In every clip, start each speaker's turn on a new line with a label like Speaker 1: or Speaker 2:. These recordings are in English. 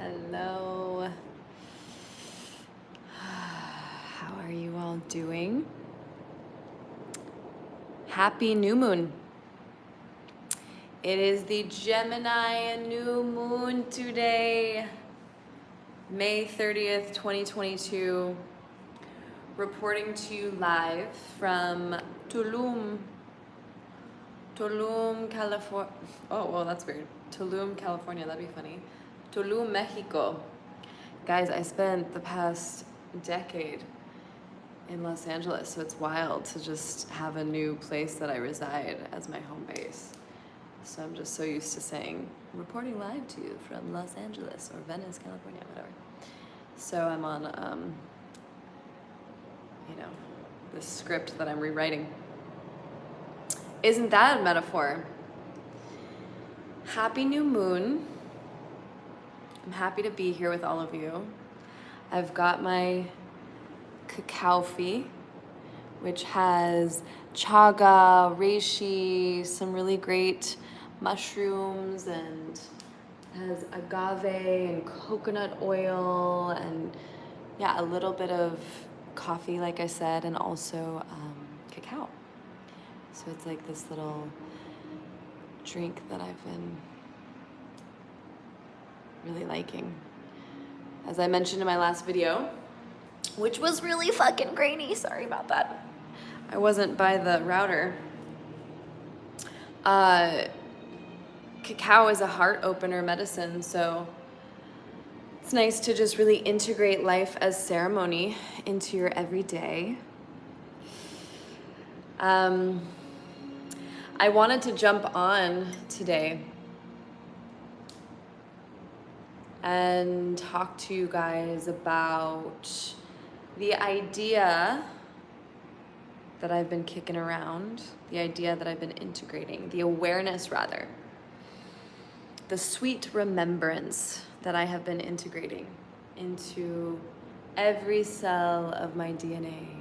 Speaker 1: Hello. How are you all doing? Happy new moon. It is the Gemini new moon today, May 30th, 2022. Reporting to you live from Tulum, California. Oh, well, that's weird. Tulum, California, that'd be funny. Tulum, Mexico. Guys, I spent the past decade in Los Angeles, so it's wild to just have a new place that I reside as my home base. So I'm just so used to saying, reporting live to you from Los Angeles or Venice, California, whatever. So I'm on, this script that I'm rewriting. Isn't that a metaphor? Happy new moon. I'm happy to be here with all of you. I've got my cacao, which has chaga, reishi, some really great mushrooms, and has agave and coconut oil, and yeah, a little bit of coffee, like I said, and also cacao. So it's like this little drink that I've been really liking. As I mentioned in my last video, which was really fucking grainy, sorry about that. I wasn't by the router. Cacao is a heart opener medicine, so it's nice to just really integrate life as ceremony into your everyday. I wanted to jump on today and talk to you guys about the idea that I've been kicking around, the idea that I've been integrating, the awareness rather, the sweet remembrance that I have been integrating into every cell of my DNA.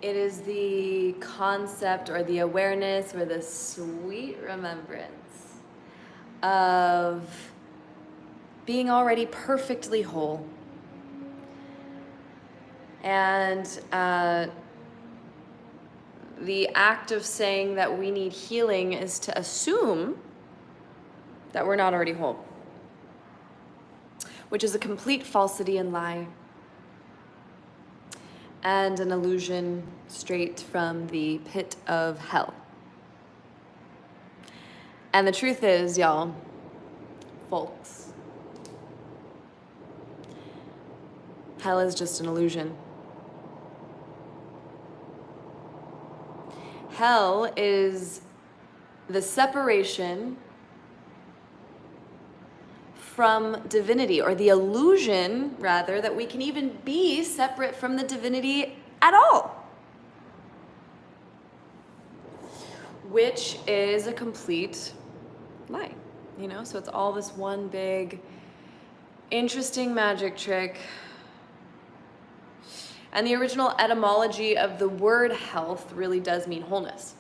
Speaker 1: It is the concept or the awareness or the sweet remembrance of being already perfectly whole. And the act of saying that we need healing is to assume that we're not already whole, which is a complete falsity and lie, and an illusion straight from the pit of hell. And the truth is, y'all, folks, hell is just an illusion. Hell is the separation from divinity, or the illusion, rather, that we can even be separate from the divinity at all, which is a complete lie, So it's all this one big, interesting magic trick. And the original etymology of the word health really does mean wholeness.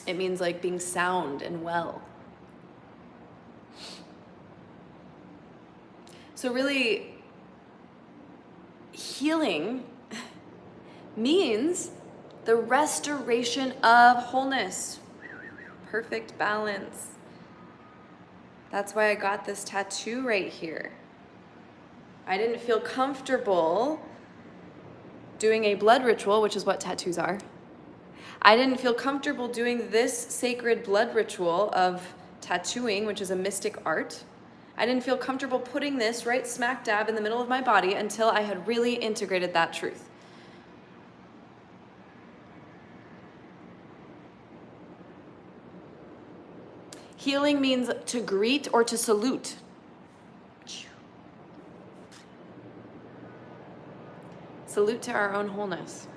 Speaker 1: It means like being sound and well. So really, healing means the restoration of wholeness, perfect balance. That's why I got this tattoo right here. I didn't feel comfortable doing a blood ritual, which is what tattoos are. I didn't feel comfortable doing this sacred blood ritual of tattooing, which is a mystic art. I didn't feel comfortable putting this right smack dab in the middle of my body until I had really integrated that truth. Healing means to greet or to salute. Salute to our own wholeness.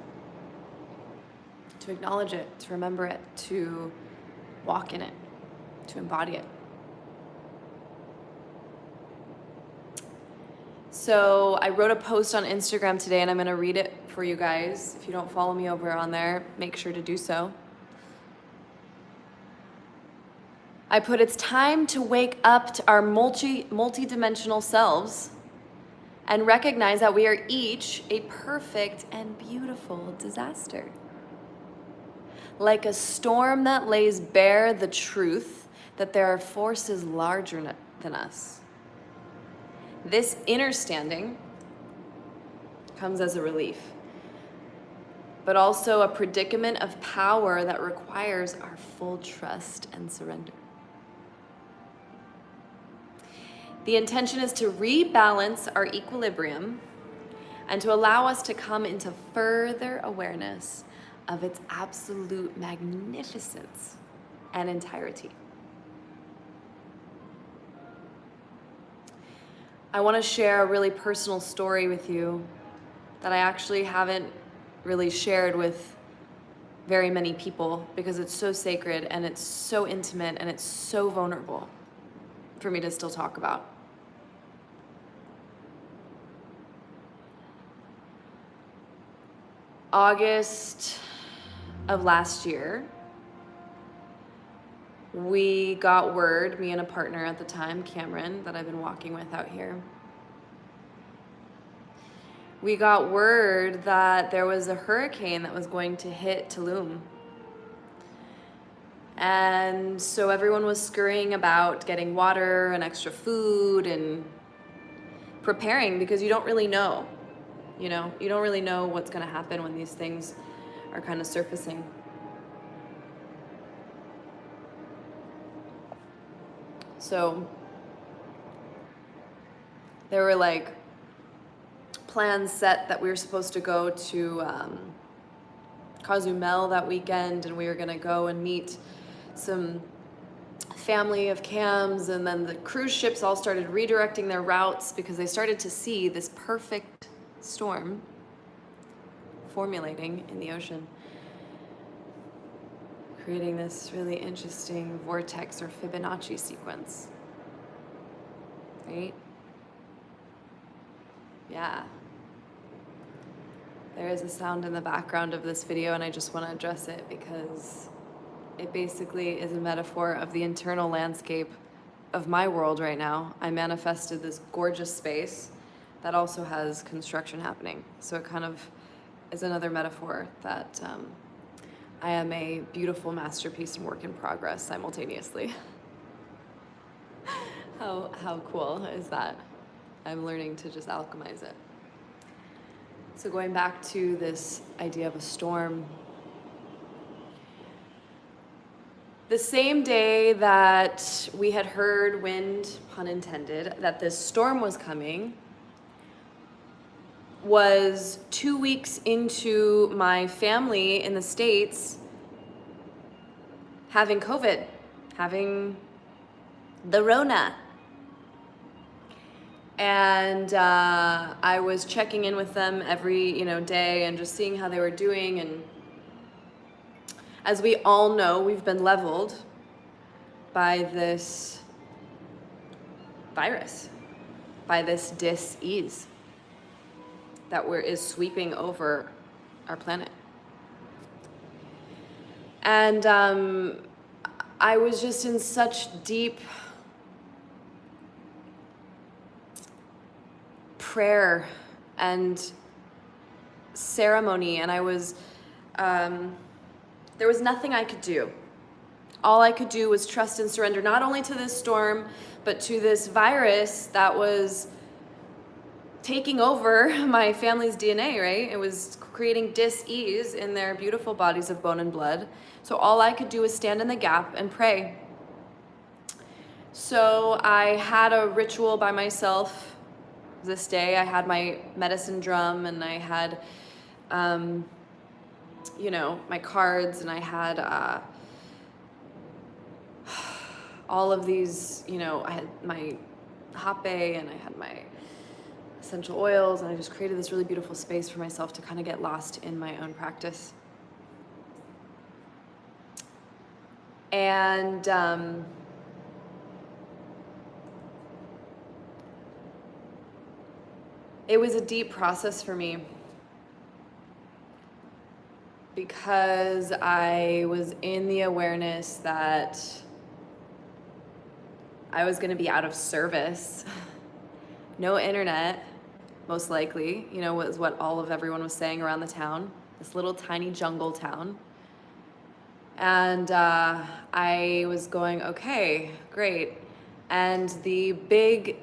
Speaker 1: To acknowledge it, to remember it, to walk in it, to embody it. So I wrote a post on Instagram today, and I'm going to read it for you guys. If you don't follow me over on there, make sure to do so. I put, it's time to wake up to our multi-dimensional selves and recognize that we are each a perfect and beautiful disaster. Like a storm that lays bare the truth that there are forces larger than us. This innerstanding comes as a relief, but also a predicament of power that requires our full trust and surrender. The intention is to rebalance our equilibrium and to allow us to come into further awareness of its absolute magnificence and entirety. I want to share a really personal story with you that I actually haven't really shared with very many people because it's so sacred and it's so intimate and it's so vulnerable for me to still talk about. August of last year, we got word, me and a partner at the time, Cameron, that I've been walking with out here. We got word that there was a hurricane that was going to hit Tulum. And so everyone was scurrying about, getting water and extra food and preparing because you don't really know. You don't really know what's going to happen when these things are kind of surfacing. So there were like plans set that we were supposed to go to Cozumel that weekend, and we were going to go and meet some family of Cams, and then the cruise ships all started redirecting their routes because they started to see this perfect storm formulating in the ocean, creating this really interesting vortex or Fibonacci sequence, right? Yeah. There is a sound in the background of this video, and I just want to address it because it basically is a metaphor of the internal landscape of my world right now. I manifested this gorgeous space that also has construction happening. So it kind of is another metaphor that I am a beautiful masterpiece and work in progress simultaneously. How cool is that? I'm learning to just alchemize it. So going back to this idea of a storm, the same day that we had heard, wind, pun intended, that this storm was coming, was 2 weeks into my family in the States having COVID, having the Rona. And I was checking in with them every day and just seeing how they were doing. And as we all know, we've been leveled by this virus, by this dis-ease that is sweeping over our planet. And I was just in such deep prayer and ceremony, and I was there was nothing I could do. All I could do was trust and surrender, not only to this storm, but to this virus that was taking over my family's DNA, right? It was creating dis-ease in their beautiful bodies of bone and blood. So all I could do was stand in the gap and pray. So I had a ritual by myself this day. I had my medicine drum, and I had, my cards, and I had all of these, I had my hape, and I had my essential oils, and I just created this really beautiful space for myself to kind of get lost in my own practice. And it was a deep process for me because I was in the awareness that I was gonna be out of service. No internet, most likely, was what all of everyone was saying around the town. This little tiny jungle town. And I was going, okay, great. And the big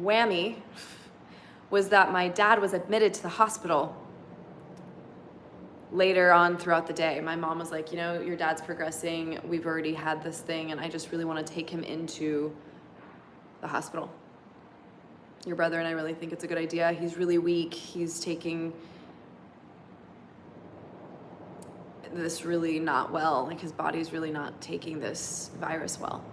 Speaker 1: whammy was that my dad was admitted to the hospital later on throughout the day. My mom was like, your dad's progressing. We've already had this thing, and I just really want to take him into the hospital. Your brother and I really think it's a good idea. He's really weak. He's taking this really not well. Like, his body's really not taking this virus well.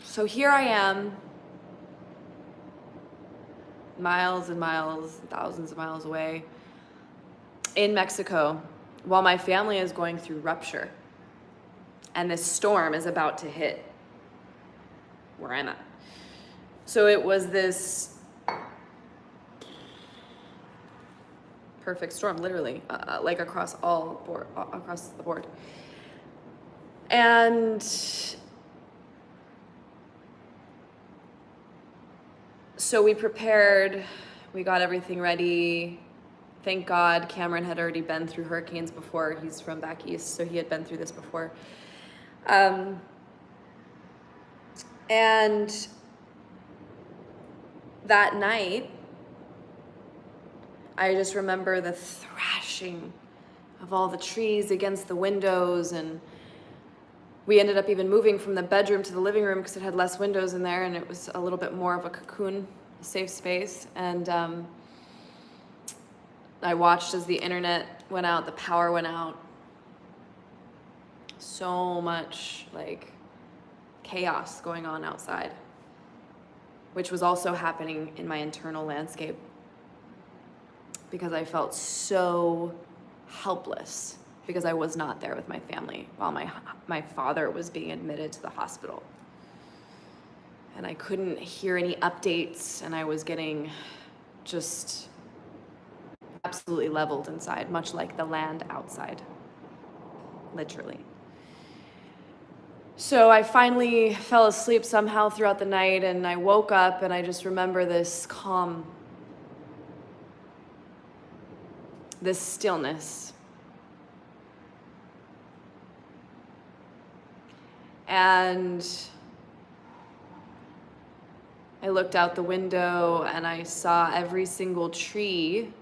Speaker 1: So here I am, miles and miles, thousands of miles away in Mexico, while my family is going through rupture. And this storm is about to hit where I'm at. So it was this perfect storm, literally, like across the board. And so we prepared, we got everything ready. Thank God Cameron had already been through hurricanes before. He's from back east, so he had been through this before. And that night, I just remember the thrashing of all the trees against the windows, and we ended up even moving from the bedroom to the living room because it had less windows in there, and it was a little bit more of a cocoon, a safe space. And I watched as the internet went out, the power went out. So much like chaos going on outside, which was also happening in my internal landscape, because I felt so helpless because I was not there with my family while my father was being admitted to the hospital. And I couldn't hear any updates, and I was getting just absolutely leveled inside, much like the land outside, literally. So I finally fell asleep somehow throughout the night, and I woke up, and I just remember this calm, this stillness. And I looked out the window, and I saw every single tree,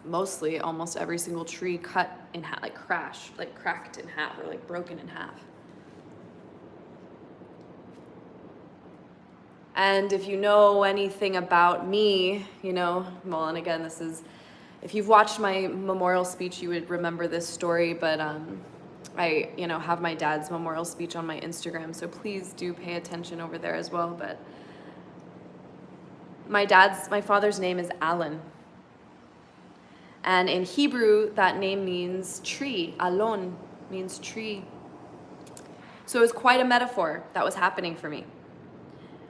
Speaker 1: mostly almost every single tree cut in half, like cracked in half, or like broken in half. And if you know anything about me, well, and again, this is, if you've watched my memorial speech, you would remember this story, but I, have my dad's memorial speech on my Instagram, so please do pay attention over there as well. But my father's name is Alan. And in Hebrew, that name means tree. Alon means tree. So it was quite a metaphor that was happening for me.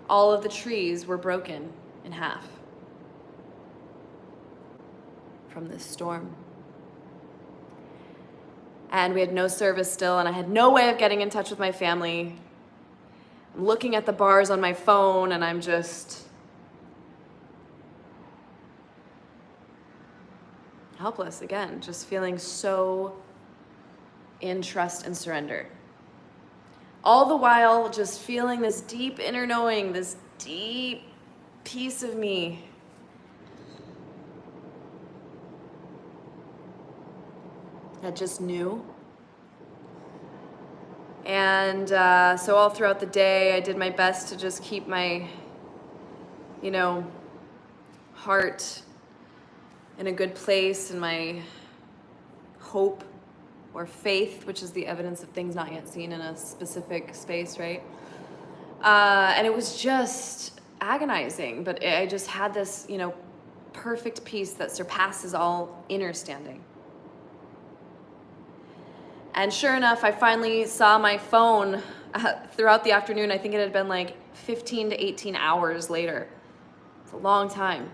Speaker 1: All of the trees were broken in half from this storm. And we had no service still, and I had no way of getting in touch with my family. I'm looking at the bars on my phone, and I'm just helpless again, just feeling so in trust and surrender. All the while, just feeling this deep inner knowing, this deep piece of me that just knew. And so all throughout the day, I did my best to just keep my, heart in a good place, and my hope or faith, which is the evidence of things not yet seen in a specific space, right? And it was just agonizing, but I just had this, perfect peace that surpasses all innerstanding. And sure enough, I finally saw my phone throughout the afternoon. I think it had been like 15 to 18 hours later. It's a long time.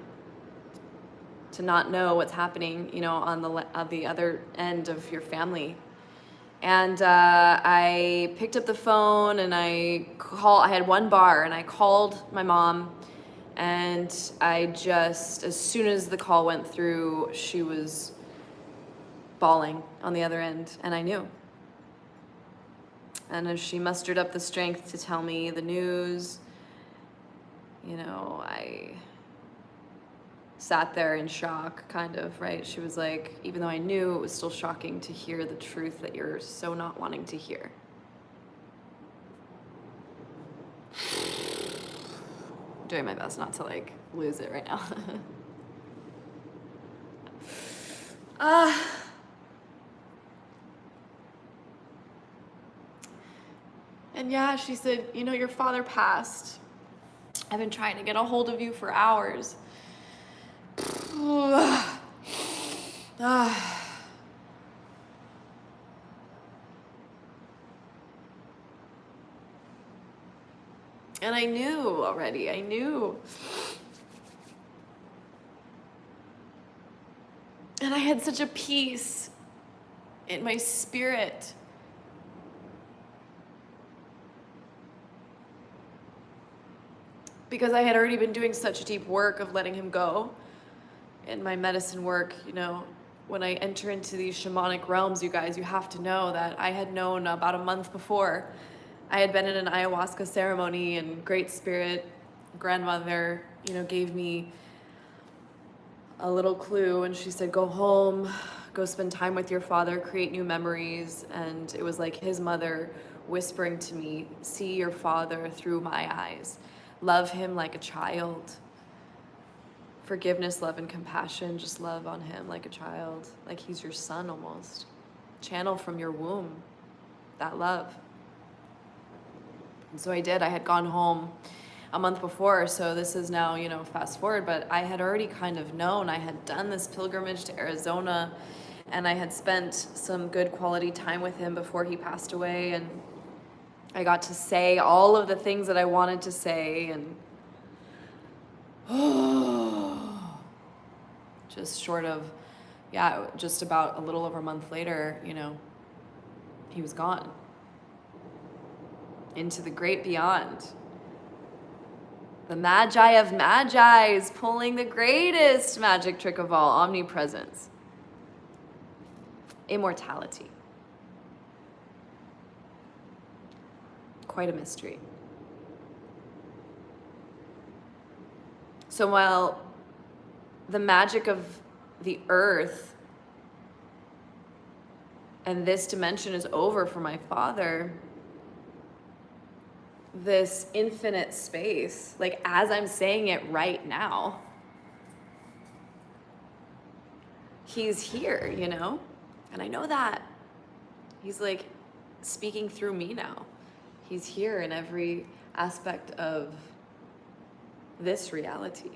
Speaker 1: to not know what's happening, you know, on the other end of your family. And I picked up the phone and I had one bar and I called my mom, and I just, as soon as the call went through, she was bawling on the other end, and I knew. And as she mustered up the strength to tell me the news, you know, I sat there in shock, kind of, right? She was like, even though I knew, it was still shocking to hear the truth that you're so not wanting to hear. I'm doing my best not to like lose it right now. And yeah, she said, you know, your father passed. I've been trying to get a hold of you for hours. And I knew already, I knew. And I had such a peace in my spirit. Because I had already been doing such deep work of letting him go. In my medicine work, you know, when I enter into these shamanic realms, you guys, you have to know that I had known about a month before. I had been in an ayahuasca ceremony, and Great Spirit grandmother, you know, gave me a little clue, and she said, go home, go spend time with your father, create new memories. And it was like his mother whispering to me, see your father through my eyes. Love him like a child. Forgiveness, love, and compassion. Just love on him like a child, like he's your son almost. Channel from your womb that love. And so I did. I had gone home a month before, so this is now, you know, fast forward, but I had already kind of known. I had done this pilgrimage to Arizona, and I had spent some good quality time with him before he passed away, and I got to say all of the things that I wanted to say, and just short of, yeah, just about a little over a month later, you know, he was gone into the great beyond. The Magi of Magi's pulling the greatest magic trick of all, omnipresence. Immortality. Quite a mystery. So while the magic of the earth and this dimension is over for my father, this infinite space, like as I'm saying it right now, he's here, you know? And I know that. He's like speaking through me now. He's here in every aspect of this reality.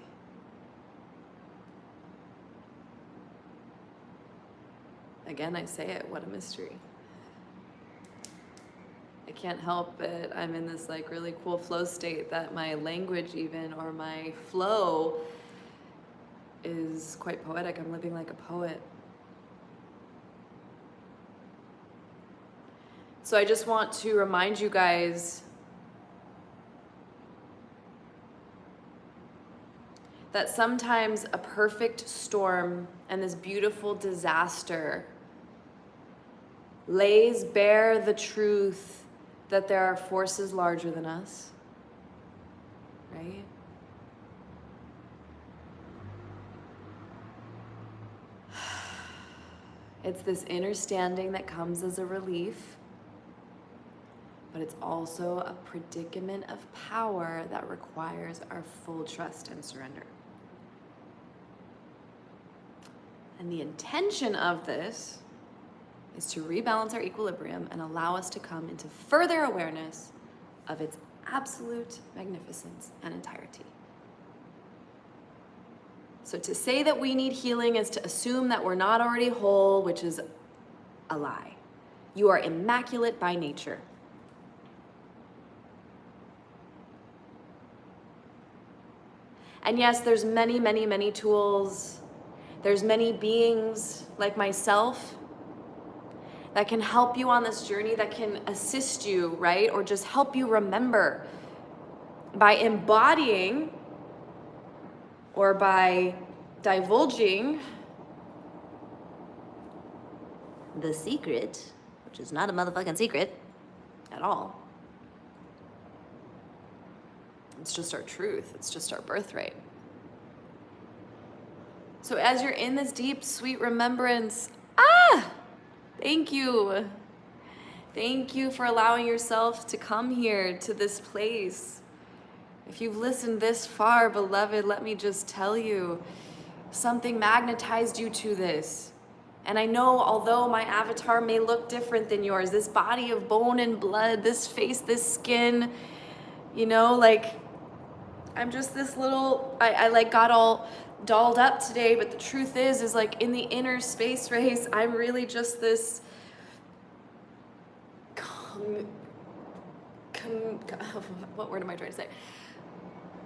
Speaker 1: Again, I say it, what a mystery. I can't help it. I'm in this like really cool flow state that my language even, or my flow, is quite poetic. I'm living like a poet. So I just want to remind you guys that sometimes a perfect storm and this beautiful disaster lays bare the truth that there are forces larger than us, right? It's this inner standing that comes as a relief, but it's also a predicament of power that requires our full trust and surrender. And the intention of this is to rebalance our equilibrium and allow us to come into further awareness of its absolute magnificence and entirety. So to say that we need healing is to assume that we're not already whole, which is a lie. You are immaculate by nature. And yes, there's many, many, many tools There's many beings like myself that can help you on this journey, that can assist you, right? Or just help you remember by embodying or by divulging the secret, which is not a motherfucking secret at all. It's just our truth. It's just our birthright. So as you're in this deep, sweet remembrance, thank you. Thank you for allowing yourself to come here to this place. If you've listened this far, beloved, let me just tell you, something magnetized you to this. And I know, although my avatar may look different than yours, this body of bone and blood, this face, this skin, you know, like, I'm just this little, I like got all dolled up today, but the truth is like in the inner space race, I'm really just this what word am I trying to say?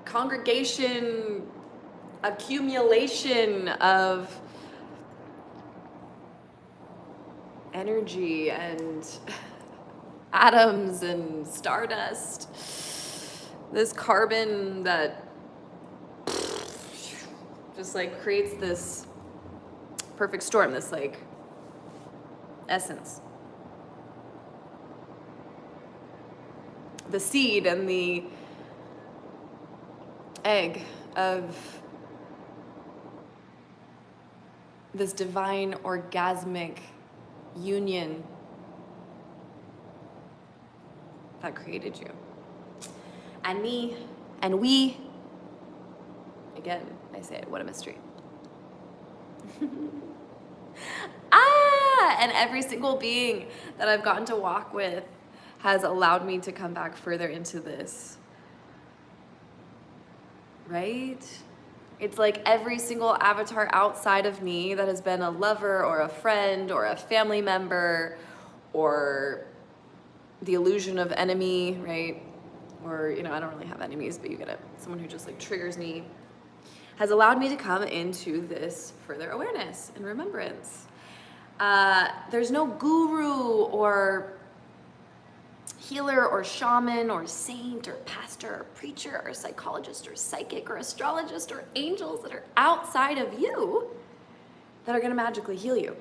Speaker 1: Congregation, accumulation of energy and atoms and stardust. This carbon that just like creates this perfect storm, this like essence. The seed and the egg of this divine orgasmic union that created you. And me, and we, again, I say it, what a mystery. And every single being that I've gotten to walk with has allowed me to come back further into this. Right? It's like every single avatar outside of me that has been a lover or a friend or a family member or the illusion of enemy, right? Or, you know, I don't really have enemies, but you get it. Someone who just like triggers me, has allowed me to come into this further awareness and remembrance. There's no guru or healer or shaman or saint or pastor or preacher or psychologist or psychic or astrologist or angels that are outside of you that are going to magically heal you.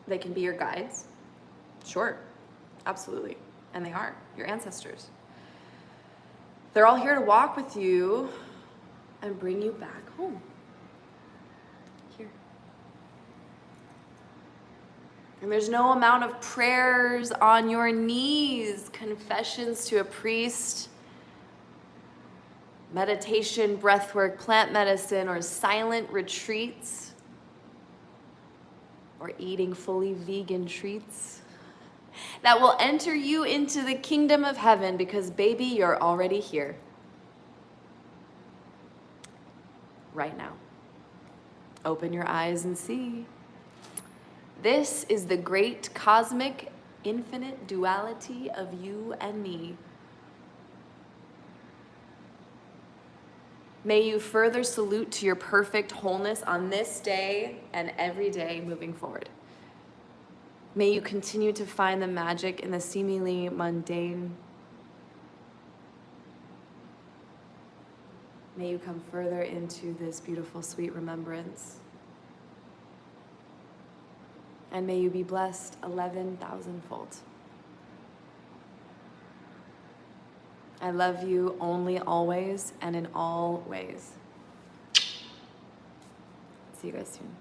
Speaker 1: They can be your guides. Sure, absolutely. And they are your ancestors. They're all here to walk with you and bring you back home. Here. And there's no amount of prayers on your knees, confessions to a priest, meditation, breathwork, plant medicine, or silent retreats, or eating fully vegan treats that will enter you into the kingdom of heaven, because baby, you're already here. Right now. Open your eyes and see. This is the great cosmic infinite duality of you and me. May you further salute to your perfect wholeness on this day and every day moving forward. May you continue to find the magic in the seemingly mundane. May you come further into this beautiful, sweet remembrance. And may you be blessed 11,000-fold. I love you only, always, and in all ways. See you guys soon.